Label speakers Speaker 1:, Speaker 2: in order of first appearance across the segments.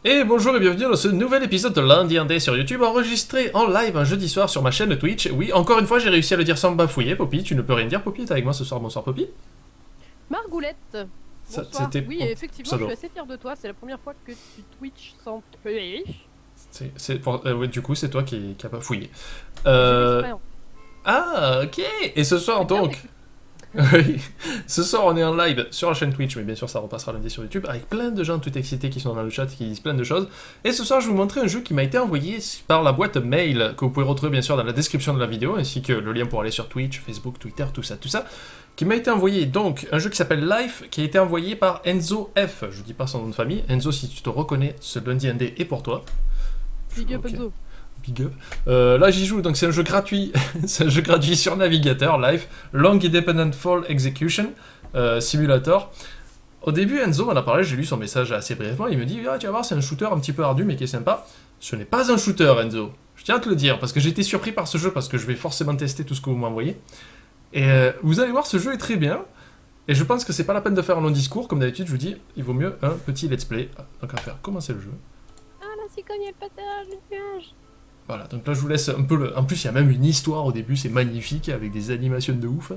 Speaker 1: Et bonjour et bienvenue dans ce nouvel épisode de Lundi Indé sur YouTube, enregistré en live un jeudi soir sur ma chaîne Twitch. Oui, encore une fois, j'ai réussi à le dire sans me bafouiller. Poppy, tu ne peux rien dire. Poppy, t'es avec moi ce soir. Bonsoir, Poppy.
Speaker 2: Margoulette, bonsoir. Oui, effectivement,
Speaker 1: pseudo.
Speaker 2: je suis assez fière de toi. C'est la première fois que tu Twitch sans...
Speaker 1: Ouais, du coup, c'est toi qui a bafouillé.
Speaker 2: J'ai
Speaker 1: Ah, ok. Et ce soir, donc... Oui. Ce soir, on est en live sur la chaîne Twitch, mais bien sûr, ça repassera lundi sur YouTube, avec plein de gens tout excités qui sont dans le chat et qui disent plein de choses. Et ce soir, je vais vous montrer un jeu qui m'a été envoyé par la boîte mail, que vous pouvez retrouver bien sûr dans la description de la vidéo, ainsi que le lien pour aller sur Twitch, Facebook, Twitter, tout ça, qui m'a été envoyé. Donc, un jeu qui s'appelle Life, qui a été envoyé par Enzo F. Je dis pas son nom de famille. Enzo, si tu te reconnais, ce lundi indé est pour toi.
Speaker 2: Big up, Enzo.
Speaker 1: Big up. Là j'y joue, donc c'est un jeu gratuit. C'est un jeu gratuit sur navigateur, Live, Long Independent Fall Execution Simulator. Au début, Enzo m'en a parlé, j'ai lu son message assez brièvement, il me dit ah, tu vas voir, c'est un shooter un petit peu ardu mais qui est sympa. Ce n'est pas un shooter, Enzo. Je tiens à te le dire, parce que j'ai été surpris par ce jeu, parce que je vais forcément tester tout ce que vous m'envoyez. Et vous allez voir, ce jeu est très bien. Et je pense que c'est pas la peine de faire un long discours, comme d'habitude, je vous dis, il vaut mieux un petit let's play. Donc on va faire commencer le jeu.
Speaker 2: Ah, la cigogne, elle passe à le nuage.
Speaker 1: Voilà, donc là je vous laisse un peu le... En plus il y a même une histoire au début, c'est magnifique, avec des animations de ouf.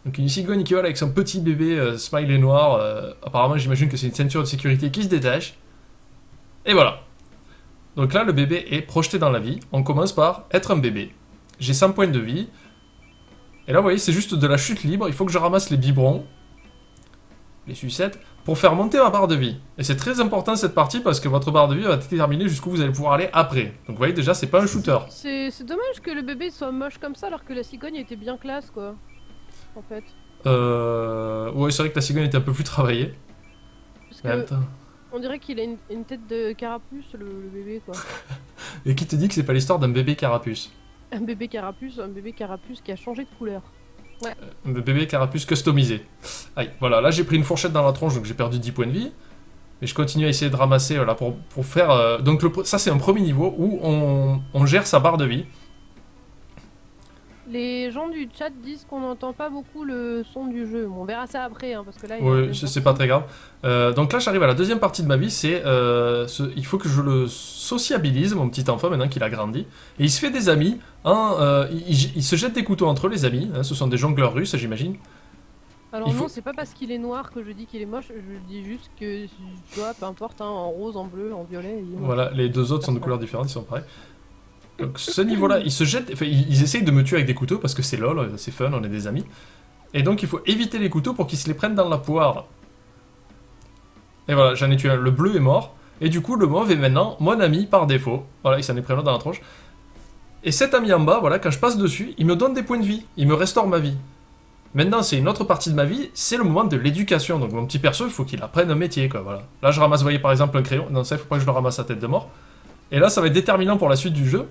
Speaker 1: Donc une cigogne qui vole avec son petit bébé smiley noir, apparemment j'imagine que c'est une ceinture de sécurité qui se détache. Et voilà. Donc là le bébé est projeté dans la vie, on commence par être un bébé. J'ai 100 points de vie. Et là vous voyez c'est juste de la chute libre, il faut que je ramasse les biberons, les sucettes, pour faire monter ma barre de vie. Et c'est très important cette partie parce que votre barre de vie va déterminer jusqu'où vous allez pouvoir aller après. Donc vous voyez déjà c'est pas un shooter.
Speaker 2: C'est dommage que le bébé soit moche comme ça alors que la cigogne était bien classe quoi. En fait.
Speaker 1: Ouais c'est vrai que la cigogne était un peu plus travaillée.
Speaker 2: Parce
Speaker 1: Mais en même
Speaker 2: que
Speaker 1: temps...
Speaker 2: on dirait qu'il a une tête de carapuce le bébé quoi.
Speaker 1: Et qui te dit que c'est pas l'histoire d'un bébé carapuce?
Speaker 2: Un bébé carapuce qui a changé de couleur. Ouais.
Speaker 1: Un bébé carapuce customisé. Aïe, voilà, là j'ai pris une fourchette dans la tronche donc j'ai perdu 10 points de vie. Et je continue à essayer de ramasser voilà, pour faire... Donc ça c'est un premier niveau où on gère sa barre de vie.
Speaker 2: Les gens du chat disent qu'on n'entend pas beaucoup le son du jeu. Bon, on verra ça après, hein, parce que là...
Speaker 1: Oui, c'est pas très grave. Donc là j'arrive à la deuxième partie de ma vie, c'est... il faut que je le sociabilise, mon petit enfant, maintenant qu'il a grandi. Et il se fait des amis. Il se jette des couteaux entre eux, les amis. Hein, ce sont des jongleurs russes, j'imagine.
Speaker 2: Alors non, c'est pas parce qu'il est noir que je dis qu'il est moche, je dis juste que, tu vois, peu importe, hein, en rose, en bleu, en violet...
Speaker 1: Voilà, les deux autres sont de couleurs différentes, ils sont pareils. Donc ce niveau-là, ils se jettent, enfin, ils essayent de me tuer avec des couteaux parce que c'est lol, c'est fun, on est des amis. Et donc il faut éviter les couteaux pour qu'ils se les prennent dans la poire. Et voilà, j'en ai tué un, le bleu est mort. Et du coup, le mauve est maintenant mon ami par défaut. Voilà, il s'en est pris un dans la tronche. Et cet ami en bas, voilà, quand je passe dessus, il me donne des points de vie, il me restaure ma vie. Maintenant, c'est une autre partie de ma vie, c'est le moment de l'éducation. Donc mon petit perso, il faut qu'il apprenne un métier, quoi, voilà. Là, je ramasse, vous voyez, par exemple, un crayon. Non, ça, il faut pas que je le ramasse à tête de mort. Et là, ça va être déterminant pour la suite du jeu.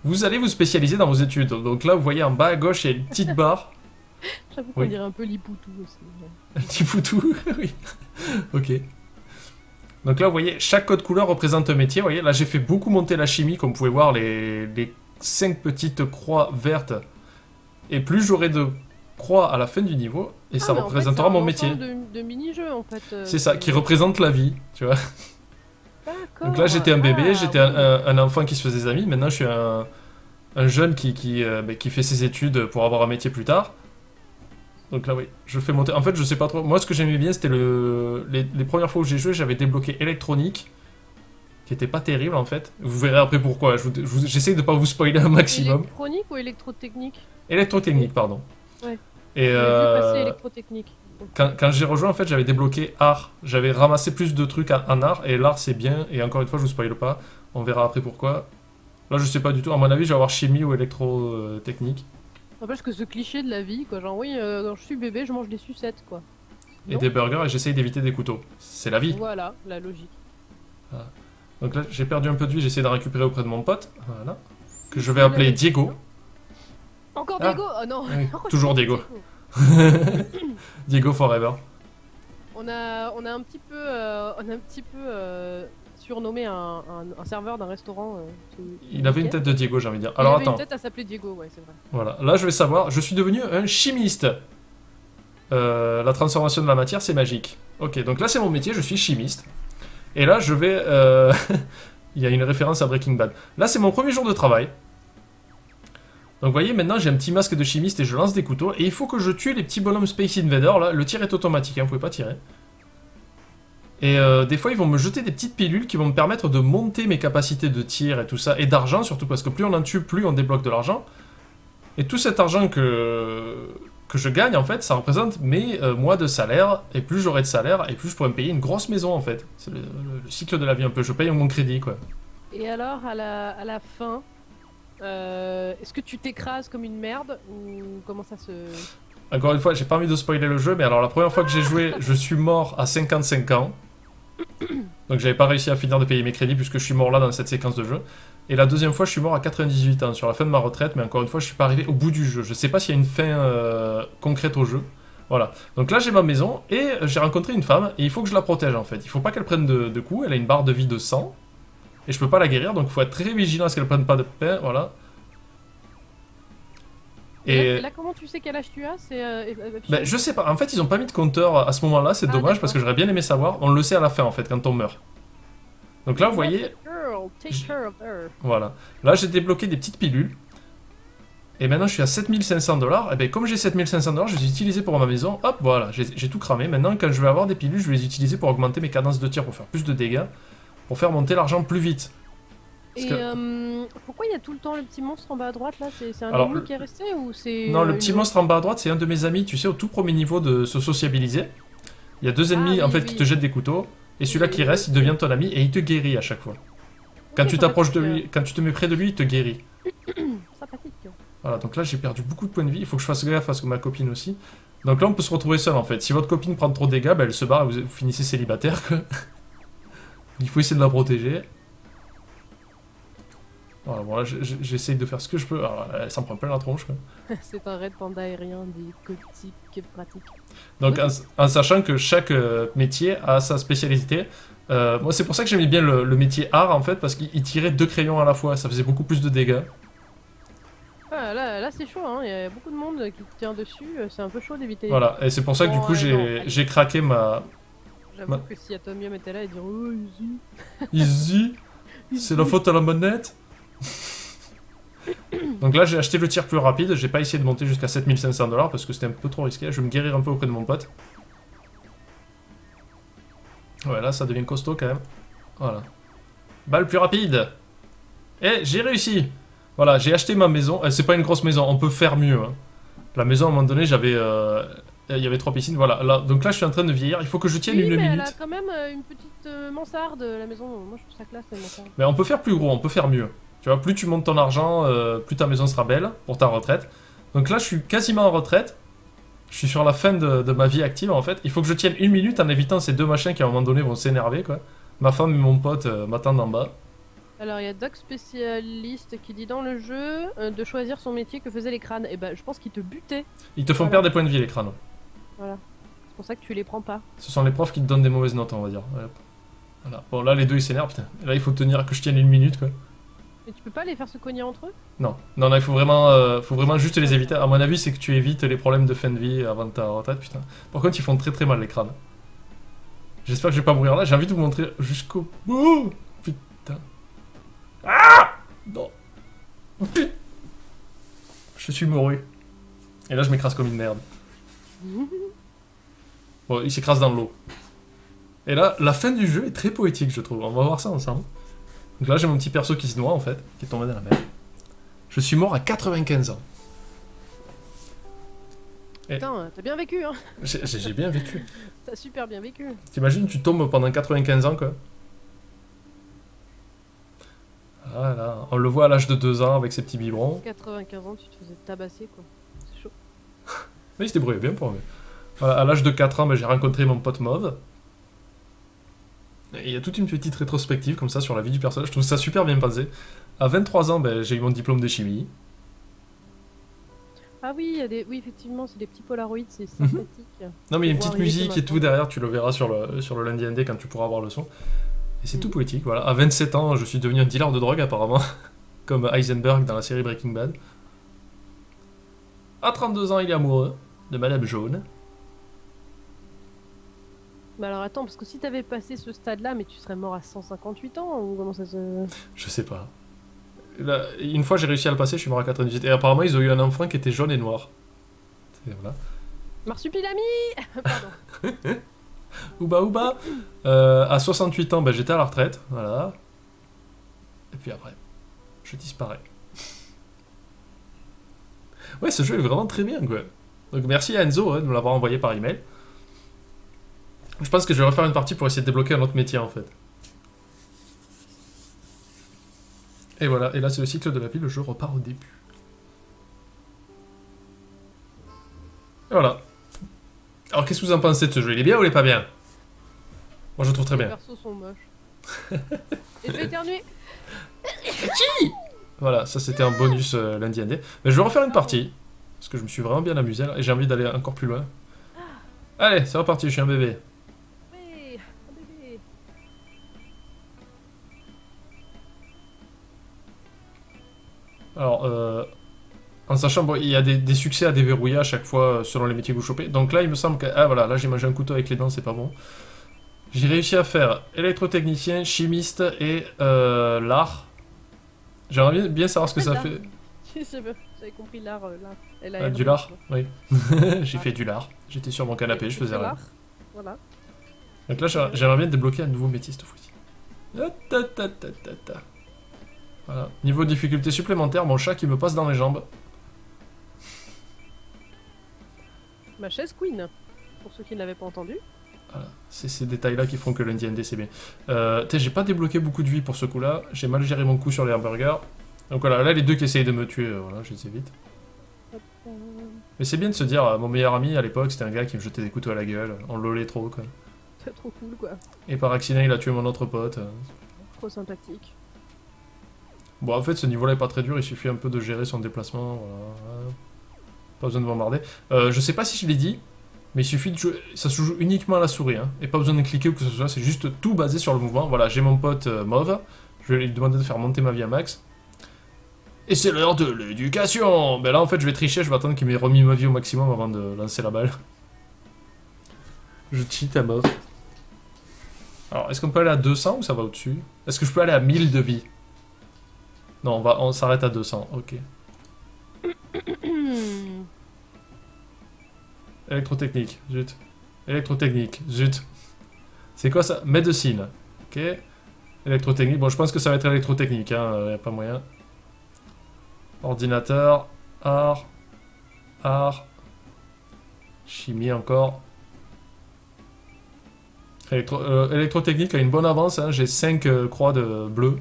Speaker 1: Vous allez vous spécialiser dans vos études. Donc là, vous voyez en bas à gauche, il y a une petite barre.
Speaker 2: J'avoue qu'on dirait un peu Lipoutou aussi.
Speaker 1: Un petit foutou, oui. Ok. Donc là, vous voyez, chaque code couleur représente un métier. Vous voyez, là, j'ai fait beaucoup monter la chimie, comme vous pouvez voir, les 5 petites croix vertes. Et plus j'aurai de croix à la fin du niveau, et ça représentera mon métier.
Speaker 2: De mini-jeu, en fait.
Speaker 1: C'est ça, qui représente la vie, tu vois. Donc là, j'étais un bébé, j'étais un enfant qui se faisait des amis. Maintenant, je suis un jeune qui fait ses études pour avoir un métier plus tard. Donc là, oui, je fais monter... En fait, je sais pas trop... Moi, ce que j'aimais bien, c'était les premières fois où j'ai joué, j'avais débloqué électronique, qui était pas terrible, en fait. Vous verrez après pourquoi. J'essaie de pas vous spoiler un maximum.
Speaker 2: Électronique ou électrotechnique?
Speaker 1: Électrotechnique, pardon.
Speaker 2: Ouais.
Speaker 1: Et
Speaker 2: j'ai vu passer électrotechnique.
Speaker 1: Quand j'ai rejoint, en fait, j'avais débloqué art. J'avais ramassé plus de trucs en art, et l'art, c'est bien. Et encore une fois, je vous spoile pas. On verra après pourquoi. Là, je sais pas du tout. À mon avis, je vais avoir chimie ou électrotechnique.
Speaker 2: N'empêche que ce cliché de la vie, quoi. Genre, oui, quand je suis bébé, je mange des sucettes, quoi.
Speaker 1: Et des burgers, et j'essaye d'éviter des couteaux. C'est la vie.
Speaker 2: Voilà, la logique.
Speaker 1: Ah. Donc là, j'ai perdu un peu de vie, j'essaie de récupérer auprès de mon pote. Voilà. Que je vais appeler Diego.
Speaker 2: Encore Diego? Oh non.
Speaker 1: Oui, toujours Diego. Diego forever.
Speaker 2: On a un petit peu surnommé un serveur d'un restaurant.
Speaker 1: Il avait une tête de Diego, j'ai envie de dire. Alors
Speaker 2: il avait
Speaker 1: attends.
Speaker 2: une tête à s'appeler Diego, ouais, c'est vrai.
Speaker 1: Voilà, là je vais savoir, je suis devenu un chimiste. La transformation de la matière, c'est magique. Ok, donc là c'est mon métier, je suis chimiste. Et là, je vais... il y a une référence à Breaking Bad. Là, c'est mon premier jour de travail. Donc vous voyez, maintenant j'ai un petit masque de chimiste et je lance des couteaux. Et il faut que je tue les petits bonhommes Space Invader, là. Le tir est automatique, hein, vous pouvez pas tirer. Et des fois, ils vont me jeter des petites pilules qui vont me permettre de monter mes capacités de tir et tout ça. Et d'argent, surtout, parce que plus on en tue, plus on débloque de l'argent. Et tout cet argent que je gagne, en fait, ça représente mes mois de salaire. Et plus j'aurai de salaire, et plus je pourrai me payer une grosse maison, en fait. C'est le cycle de la vie, un peu. Je paye mon crédit, quoi.
Speaker 2: Et alors, à la fin, est-ce que tu t'écrases comme une merde ou comment ça se...
Speaker 1: Encore une fois, j'ai pas envie de spoiler le jeu, mais alors la première fois que j'ai joué, je suis mort à 55 ans. Donc j'avais pas réussi à finir de payer mes crédits puisque je suis mort là dans cette séquence de jeu. Et la deuxième fois, je suis mort à 98 ans, sur la fin de ma retraite, mais encore une fois, je suis pas arrivé au bout du jeu. Je sais pas s'il y a une fin concrète au jeu. Voilà. Donc là, j'ai ma maison et j'ai rencontré une femme et il faut que je la protège en fait. Il faut pas qu'elle prenne de coups, elle a une barre de vie de 100. Et je peux pas la guérir, donc il faut être très vigilant à ce qu'elle prenne pas de pain, voilà.
Speaker 2: Et là, comment tu sais quel âge tu as?
Speaker 1: Ben, je sais pas, en fait ils ont pas mis de compteur à ce moment là, c'est dommage parce que j'aurais bien aimé savoir, on le sait à la fin en fait quand on meurt. Donc là vous voyez, voilà, là j'ai débloqué des petites pilules, et maintenant je suis à 7500 $, et ben comme j'ai 7500 $, je les ai utilisés pour ma maison, hop voilà, j'ai tout cramé, maintenant quand je vais avoir des pilules, je vais les utiliser pour augmenter mes cadences de tir, pour faire plus de dégâts, pour faire monter l'argent plus vite.
Speaker 2: Et pourquoi il y a tout le temps le petit monstre en bas à droite là? C'est un ennemi qui est resté ou c'est...
Speaker 1: Non, le petit monstre en bas à droite, c'est un de mes amis, tu sais, au tout premier niveau de se sociabiliser. Il y a deux ennemis en fait qui te jettent des couteaux, et celui-là qui reste, il devient ton ami et il te guérit à chaque fois. Quand tu t'approches de lui, quand tu te mets près de lui, il te guérit.
Speaker 2: Sympathique.
Speaker 1: Voilà, donc là j'ai perdu beaucoup de points de vie, il faut que je fasse gaffe parce que ma copine aussi. Donc là on peut se retrouver seul en fait. Si votre copine prend trop de dégâts, bah, elle se barre et vous finissez célibataire quoi. Il faut essayer de la protéger. Voilà, bon là j'essaye de faire ce que je peux. Alors, elle s'en prend plein la tronche quoi.
Speaker 2: C'est un raid panda aérien des gothiques pratiques.
Speaker 1: Donc en sachant que chaque métier a sa spécialité. Moi c'est pour ça que j'aimais bien le métier art en fait, parce qu'il tirait 2 crayons à la fois, ça faisait beaucoup plus de dégâts.
Speaker 2: Ah, là c'est chaud, hein. Il y a beaucoup de monde qui tient dessus, c'est un peu chaud d'éviter.
Speaker 1: Voilà, et c'est pour ça que du coup j'ai craqué ma...
Speaker 2: J'avoue que si Atomium était là, il dirait oh
Speaker 1: Easy. C'est la faute à la manette. Donc là j'ai acheté le tir plus rapide, j'ai pas essayé de monter jusqu'à 7500 $ parce que c'était un peu trop risqué, je vais me guérir un peu auprès de mon pote. Ouais là ça devient costaud quand même. Voilà. Balle plus rapide. Et j'ai réussi. Voilà, j'ai acheté ma maison, c'est pas une grosse maison, on peut faire mieux. Hein. La maison à un moment donné j'avais... il y avait 3 piscines, voilà. Là, donc là je suis en train de vieillir, il faut que je tienne une minute.
Speaker 2: Elle a quand même une petite mansarde la maison, moi je trouve ça classe la mansarde.
Speaker 1: Mais on peut faire plus gros, on peut faire mieux. Tu vois, plus tu montes ton argent, plus ta maison sera belle pour ta retraite. Donc là, je suis quasiment en retraite. Je suis sur la fin de ma vie active, en fait. Il faut que je tienne une minute en évitant ces deux machins qui, à un moment donné, vont s'énerver, quoi. Ma femme et mon pote m'attendent en bas.
Speaker 2: Alors, il y a Doc Spécialiste qui dit dans le jeu de choisir son métier que faisaient les crânes. Et ben, je pense qu'ils te butaient.
Speaker 1: Ils te font perdre des points de vie, les crânes.
Speaker 2: Voilà. C'est pour ça que tu les prends pas.
Speaker 1: Ce sont les profs qui te donnent des mauvaises notes, on va dire. Voilà. Bon, là, les deux, ils s'énervent, putain. Là, il faut tenir que je tienne une minute, quoi.
Speaker 2: Et tu peux pas les faire se cogner entre eux?
Speaker 1: Non, il faut vraiment juste les éviter. À mon avis, c'est que tu évites les problèmes de fin de vie avant ta retraite, putain. Par contre, ils font très très mal les crânes. J'espère que je vais pas mourir là. J'ai envie de vous montrer jusqu'au bout. Putain. Ah non. Putain. Je suis mouru. Et là, je m'écrase comme une merde. Bon, il s'écrase dans l'eau. Et là, la fin du jeu est très poétique, je trouve. On va voir ça ensemble. Donc là j'ai mon petit perso qui se noie en fait, qui est tombé dans la mer. Je suis mort à 95 ans.
Speaker 2: Putain, t'as bien vécu hein.
Speaker 1: J'ai bien vécu.
Speaker 2: T'as super bien vécu.
Speaker 1: T'imagines, tu tombes pendant 95 ans quoi. Voilà, on le voit à l'âge de 2 ans avec ses petits biberons.
Speaker 2: 95 ans, tu te faisais tabasser quoi. C'est chaud.
Speaker 1: Mais il se débrouillait bien pour moi. Voilà, à l'âge de 4 ans, j'ai rencontré mon pote Mauve. Il y a toute une petite rétrospective comme ça sur la vie du personnage, je trouve ça super bien pensé. À 23 ans, j'ai eu mon diplôme de chimie.
Speaker 2: Ah oui, oui effectivement, c'est des petits polaroids, c'est sympathique.
Speaker 1: Non mais il y a une petite musique et tout derrière, tu le verras sur le lundi indé quand tu pourras voir le son. Et c'est tout poétique, voilà. À 27 ans, je suis devenu un dealer de drogue apparemment, comme Heisenberg dans la série Breaking Bad. À 32 ans, il est amoureux de Madame Jaune.
Speaker 2: Mais alors attends, parce que si t'avais passé ce stade-là, mais tu serais mort à 158 ans, ou comment ça se...
Speaker 1: Je sais pas. Là, une fois j'ai réussi à le passer, je suis mort à 98. Et apparemment ils ont eu un enfant qui était jaune et noir. Voilà.
Speaker 2: Marsupilami. Pardon.
Speaker 1: Ouba ouba. À 68 ans, bah, j'étais à la retraite. Voilà. Et puis après, je disparais. Ouais, ce jeu est vraiment très bien, quoi. Donc merci à Enzo de me l'avoir envoyé par email. Je pense que je vais refaire une partie pour essayer de débloquer un autre métier, en fait. Et voilà, et là c'est le cycle de la vie, le jeu repart au début. Et voilà. Alors qu'est-ce que vous en pensez de ce jeu? Il est bien ou il est pas bien? Moi je le trouve très bien.
Speaker 2: Les persos sont moches. Et je vais éternuer.
Speaker 1: Voilà, ça c'était un bonus lundi indé. Mais je vais refaire une partie. Parce que je me suis vraiment bien amusé là, et j'ai envie d'aller encore plus loin. Allez, c'est reparti, je suis un bébé.
Speaker 2: Oui, un bébé.
Speaker 1: Alors, en sachant, bon, il y a des succès à déverrouiller à chaque fois selon les métiers que vous chopez. Donc là, il me semble que... Ah voilà, là j'ai mangé un couteau avec les dents, c'est pas bon. J'ai réussi à faire électrotechnicien, chimiste et l'art. J'aimerais bien savoir ce que ça fait.
Speaker 2: J'avais compris l'art.
Speaker 1: Du lard, oui. J'ai fait du lard. J'étais sur mon canapé, je faisais rien.
Speaker 2: Voilà.
Speaker 1: Donc là, j'aimerais bien débloquer un nouveau métier cette fois-ci. Voilà. Niveau difficulté supplémentaire, mon chat qui me passe dans les jambes.
Speaker 2: Ma chaise queen, pour ceux qui ne l'avaient pas entendu.
Speaker 1: Voilà. C'est ces détails-là qui font que lundi ND c'est bien. J'ai pas débloqué beaucoup de vie pour ce coup-là. J'ai mal géré mon coup sur les hamburgers. Donc voilà, là les deux qui essayent de me tuer, voilà, je les évite. Mais c'est bien de se dire, mon meilleur ami à l'époque, c'était un gars qui me jetait des couteaux à la gueule. On lolait trop, quoi.
Speaker 2: C'est trop cool, quoi.
Speaker 1: Et par accident, il a tué mon autre pote.
Speaker 2: Trop sympathique.
Speaker 1: Bon, en fait, ce niveau-là est pas très dur, il suffit un peu de gérer son déplacement. Voilà. Pas besoin de bombarder. Je sais pas si je l'ai dit, mais il suffit de jouer. Ça se joue uniquement à la souris, hein. Et pas besoin de cliquer ou que ce soit, c'est juste tout basé sur le mouvement. Voilà, j'ai mon pote mauve. Je vais lui demander de faire monter ma vie à max. Et c'est l'heure de l'éducation! Ben là, en fait, je vais tricher, je vais attendre qu'il m'ait remis ma vie au maximum avant de lancer la balle. Je cheat à mort. Alors, est-ce qu'on peut aller à 200 ou ça va au-dessus? Est-ce que je peux aller à 1000 de vie? Non, on s'arrête à 200, ok. Électrotechnique, zut. Électrotechnique, zut. C'est quoi ça? Médecine, ok. Électrotechnique, bon, je pense que ça va être électrotechnique, hein, y a pas moyen. Ordinateur, art, chimie encore. Électrotechnique a une bonne avance, hein, j'ai 5 croix de bleu.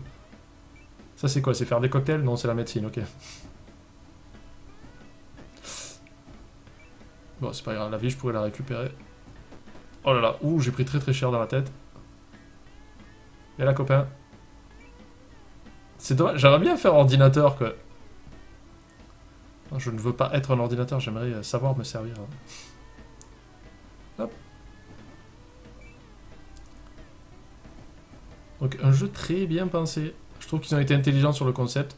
Speaker 1: Ça c'est quoi? C'est faire des cocktails? Non, c'est la médecine, ok. Bon, c'est pas grave, la vie je pourrais la récupérer. Oh là là, ouh, j'ai pris très très cher dans la tête. Et là, copain. C'est dommage, j'aimerais bien faire ordinateur, quoi. Je ne veux pas être un ordinateur, j'aimerais savoir me servir. Hop. Donc un jeu très bien pensé. Je trouve qu'ils ont été intelligents sur le concept.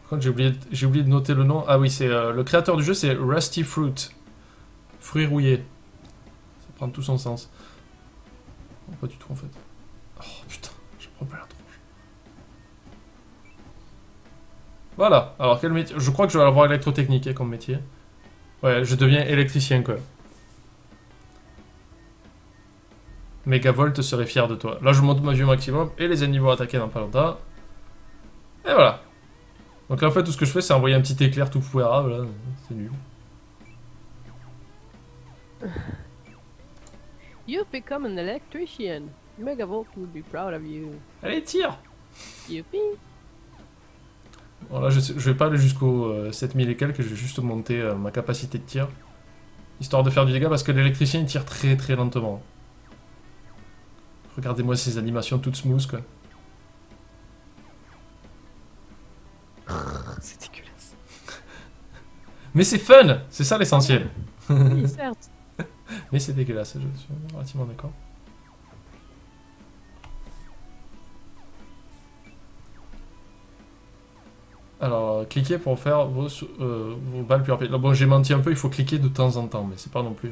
Speaker 1: Par contre, j'ai oublié de noter le nom. Ah oui, c'est le créateur du jeu, c'est Rusty Fruit. Fruit rouillé. Ça prend tout son sens. Non, pas du tout en fait. Oh putain, je prends pas la tronche. Voilà, alors quel métier? Je crois que je vais avoir électrotechnique comme métier. Ouais, je deviens électricien quoi. Megavolt serait fier de toi. Là, je monte ma vie au maximum et les ennemis vont attaquer dans pas longtemps. Et voilà. Donc là, en fait, tout ce que je fais, c'est envoyer un petit éclair tout pouérable. Là. C'est nul.
Speaker 2: You've become an electrician. Megavolt will be proud of you.
Speaker 1: Allez, tire!
Speaker 2: Youpi!
Speaker 1: Bon, là, je vais pas aller jusqu'au 7000 et quelques, je vais juste monter ma capacité de tir. Histoire de faire du dégât, parce que l'électricien, il tire très très lentement. Regardez-moi ces animations toutes smooth, quoi.
Speaker 2: C'est dégueulasse.
Speaker 1: Mais c'est fun! C'est ça l'essentiel.
Speaker 2: Oui, certes.
Speaker 1: Mais c'est dégueulasse, je suis relativement d'accord. Alors, cliquez pour faire vos balles plus rapides. Bon, j'ai menti un peu, il faut cliquer de temps en temps, mais c'est pas non plus...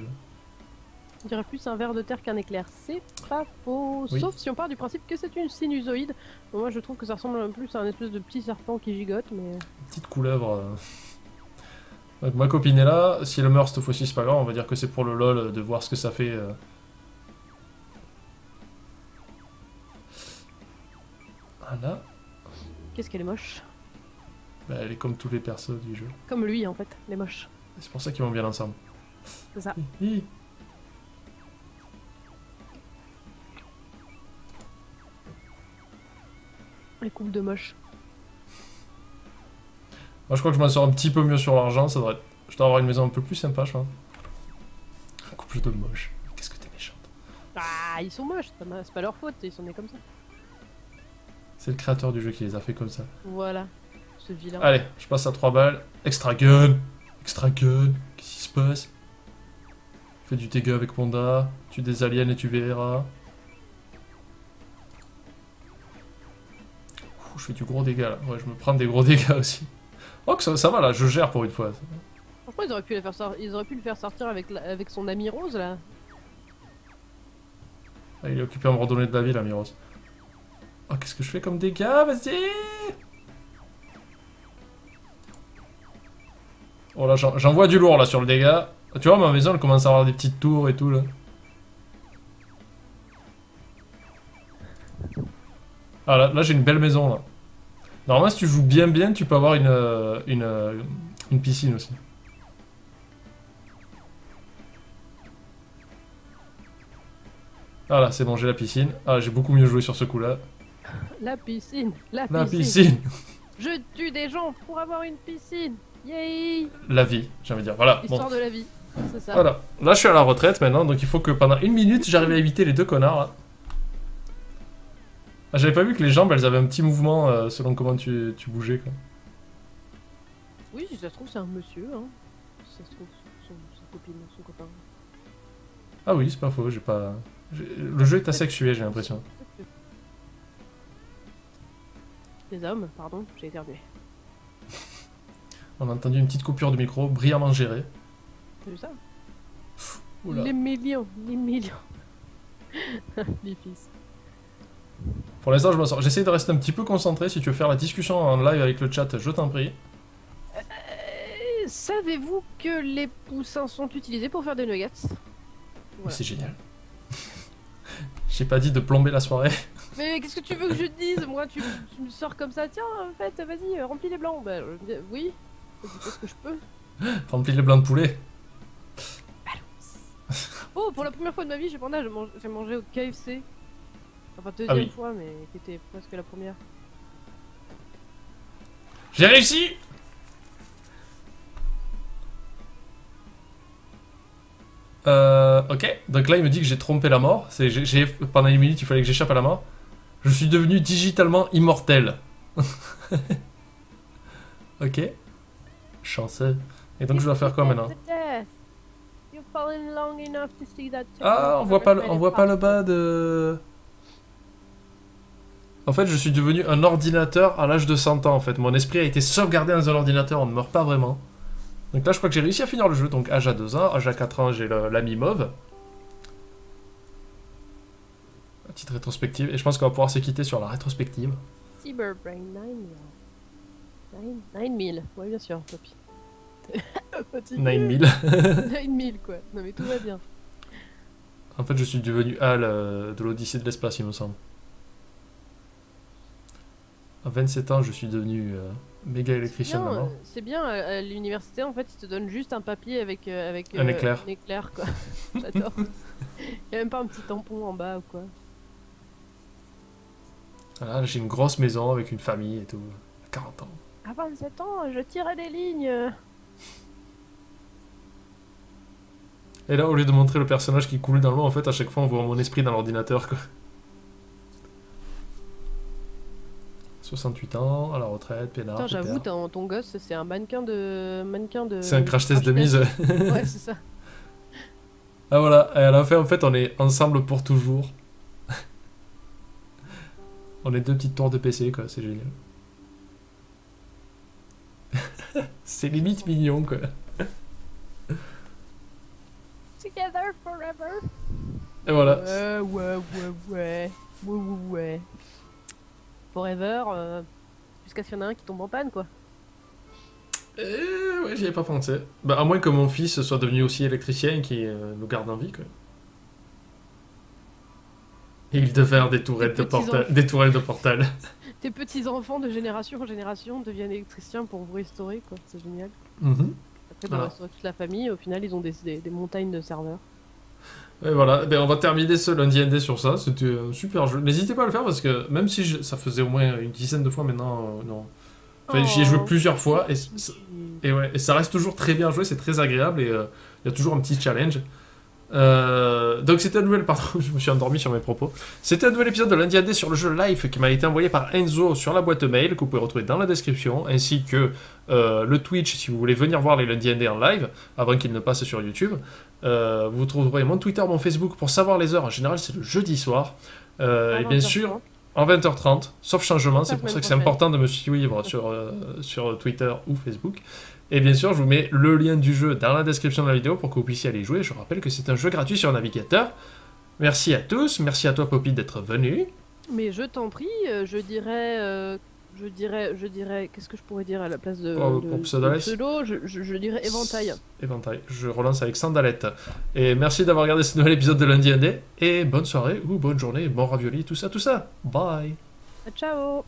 Speaker 2: On dirait plus un ver de terre qu'un éclair. C'est pas faux.
Speaker 1: Oui.
Speaker 2: Sauf si on part du principe que c'est une sinusoïde. Bon, moi je trouve que ça ressemble plus à un espèce de petit serpent qui gigote, mais...
Speaker 1: Petite couleuvre. Donc, ma copine est là. Si elle meurt cette fois-ci, c'est pas grave. On va dire que c'est pour le lol de voir ce que ça fait. Voilà.
Speaker 2: Qu'est-ce qu'elle est moche.
Speaker 1: Bah, elle est comme tous les persos du jeu.
Speaker 2: Comme lui en fait, elle est moche.
Speaker 1: C'est pour ça qu'ils vont bien ensemble.
Speaker 2: C'est ça.
Speaker 1: Hi.
Speaker 2: Les couples de moche.
Speaker 1: Moi, je crois que je m'en sors un petit peu mieux sur l'argent. Ça devrait être... Je dois avoir une maison un peu plus sympa, je crois. Un couple de moche. Qu'est-ce que t'es méchante.
Speaker 2: Ah, ils sont moches, c'est pas leur faute, ils sont nés comme ça.
Speaker 1: C'est le créateur du jeu qui les a fait comme ça.
Speaker 2: Voilà, ce vilain.
Speaker 1: Allez, je passe à 3 balles. Extra gun. Extra gun. Qu'est-ce qui se passe? Fais du dégât avec Ponda. Tue des aliens et tu verras. Ouh, je fais du gros dégât là. Ouais, je me prends des gros dégâts aussi. Oh, que ça va là, je gère pour une fois.
Speaker 2: Franchement, ils auraient pu, ils auraient pu le faire sortir avec son ami Rose là.
Speaker 1: Ah, il est occupé à me redonner de la vie là, Miros. Oh, qu'est-ce que je fais comme dégâts? Vas-y! Oh là, j'en vois du lourd là sur le dégât. Tu vois, ma maison elle commence à avoir des petites tours et tout là. Ah là j'ai une belle maison là. Normalement, si tu joues bien, tu peux avoir une piscine aussi. Ah là, c'est bon, j'ai la piscine. Ah, j'ai beaucoup mieux joué sur ce coup-là.
Speaker 2: La piscine, la
Speaker 1: La
Speaker 2: piscine.
Speaker 1: piscine!
Speaker 2: Je tue des gens pour avoir une piscine. Yay!
Speaker 1: La vie, j'ai envie de dire. Voilà, bon.
Speaker 2: Histoire de la vie, c'est ça.
Speaker 1: Voilà. Là, je suis à la retraite maintenant, donc il faut que pendant 1 minute, j'arrive à éviter les 2 connards là. Ah, j'avais pas vu que les jambes, elles avaient un petit mouvement selon comment tu bougeais quoi.
Speaker 2: Oui, si ça se trouve, c'est un monsieur, hein. Si ça se trouve, sa copine, son copain.
Speaker 1: Ah oui, c'est pas faux, j'ai pas... Le jeu est asexué, j'ai l'impression.
Speaker 2: Les hommes, pardon, j'ai éternué.
Speaker 1: On a entendu une petite coupure de micro, brillamment gérée.
Speaker 2: T'as vu ça?
Speaker 1: Oula.
Speaker 2: Les millions, les millions. Les fils.
Speaker 1: Pour l'instant, je m'en sors. J'essaie de rester un petit peu concentré. Si tu veux faire la discussion en live avec le chat, je t'en prie.
Speaker 2: Savez-vous que les poussins sont utilisés pour faire des nuggets?
Speaker 1: Mais
Speaker 2: Voilà.
Speaker 1: c'est génial. J'ai pas dit de plomber la soirée.
Speaker 2: Mais qu'est-ce que tu veux que je te dise? Moi, tu me sors comme ça, tiens, en fait, vas-y, remplis les blancs. Bah, oui, c'est ce que je peux.
Speaker 1: Remplis les blancs de poulet.
Speaker 2: Oh, pour la première fois de ma vie, j'ai mangé au KFC. Enfin, deuxième
Speaker 1: oui.
Speaker 2: fois, mais qui était presque la première.
Speaker 1: J'ai réussi! Ok, donc là il me dit que j'ai trompé la mort. Pendant 1 minute il fallait que j'échappe à la mort. Je suis devenu digitalement immortel. Ok. Chanceux. Et donc je dois faire quoi maintenant? Ah, on voit pas le bas de... En fait, je suis devenu un ordinateur à l'âge de 100 ans, en fait. Mon esprit a été sauvegardé dans un ordinateur, on ne meurt pas vraiment. Donc là, je crois que j'ai réussi à finir le jeu. Donc âge à 2 ans, âge à 4 ans, j'ai l'ami mauve. Petite rétrospective. Et je pense qu'on va pouvoir se quitter sur la rétrospective.
Speaker 2: Cyberbrain 9000. Ouais, bien sûr, Poppy.
Speaker 1: 9000.
Speaker 2: 9000, quoi. Non, mais tout va bien.
Speaker 1: En fait, je suis devenu Hal de l'Odyssée de l'espace, il me semble. À 27 ans, je suis devenu méga électricien de la mort.
Speaker 2: C'est bien, à l'université, en fait, ils te donnent juste un papier avec
Speaker 1: un éclair.
Speaker 2: Un éclair, quoi. J'adore. Il y a même pas un petit tampon en bas ou quoi.
Speaker 1: Voilà, j'ai une grosse maison avec une famille et tout. À 40 ans.
Speaker 2: À 27 ans, je tirais des lignes.
Speaker 1: Et là, au lieu de montrer le personnage qui coule dans l'eau, en fait, à chaque fois, on voit mon esprit dans l'ordinateur, quoi. 68 ans, à la retraite, peinard.
Speaker 2: Putain, j'avoue, ton gosse, c'est un mannequin de...
Speaker 1: C'est un crash test de mise.
Speaker 2: Ouais, c'est ça.
Speaker 1: Ah voilà, et à la fin, en fait, on est ensemble pour toujours. On est 2 petites tours de PC, quoi, c'est génial. C'est limite mignon, quoi.
Speaker 2: Together forever.
Speaker 1: Et voilà.
Speaker 2: Ouais. Forever, jusqu'à ce qu'il y en a un qui tombe en panne, quoi.
Speaker 1: Ouais, j'y avais pas pensé. Bah, à moins que mon fils soit devenu aussi électricien et qu'il nous garde en vie, quoi. Et il devait faire des tourelles de portal.
Speaker 2: Tes petits-enfants de génération en génération deviennent électriciens pour vous restaurer, quoi. C'est génial.
Speaker 1: Mhm.
Speaker 2: Après,
Speaker 1: Voilà.
Speaker 2: restaurer toute la famille, au final, ils ont des montagnes de serveurs.
Speaker 1: Et voilà, ben, on va terminer ce lundi ND sur ça. C'était un super jeu. N'hésitez pas à le faire parce que même si ça faisait au moins une dizaine de fois maintenant, non. Enfin, j'y ai joué plusieurs fois et ouais, et ça reste toujours très bien joué, c'est très agréable et il y a toujours un petit challenge. Donc c'était un nouvel... Pardon, je me suis endormi sur mes propos. C'était un nouvel épisode de lundi AD sur le jeu Life qui m'a été envoyé par Enzo sur la boîte mail que vous pouvez retrouver dans la description, ainsi que le Twitch si vous voulez venir voir les lundi AD en live avant qu'ils ne passent sur YouTube. Vous trouverez mon Twitter, mon Facebook pour savoir les heures. En général c'est le jeudi soir. Et bien sûr en 20h30, sauf changement, c'est pour ça que c'est important de me suivre sur Twitter ou Facebook. Et bien sûr, je vous mets le lien du jeu dans la description de la vidéo pour que vous puissiez aller jouer. Je rappelle que c'est un jeu gratuit sur navigateur. Merci à tous, merci à toi Poppy d'être venu.
Speaker 2: Mais je t'en prie, je dirais, qu'est-ce que je pourrais dire à la place de pseudo, je dirais éventail.
Speaker 1: Éventail, je relance avec Sandalette. Et merci d'avoir regardé ce nouvel épisode de Lundi Indé. Et bonne soirée ou bonne journée, bon ravioli, tout ça. Bye.
Speaker 2: Ciao.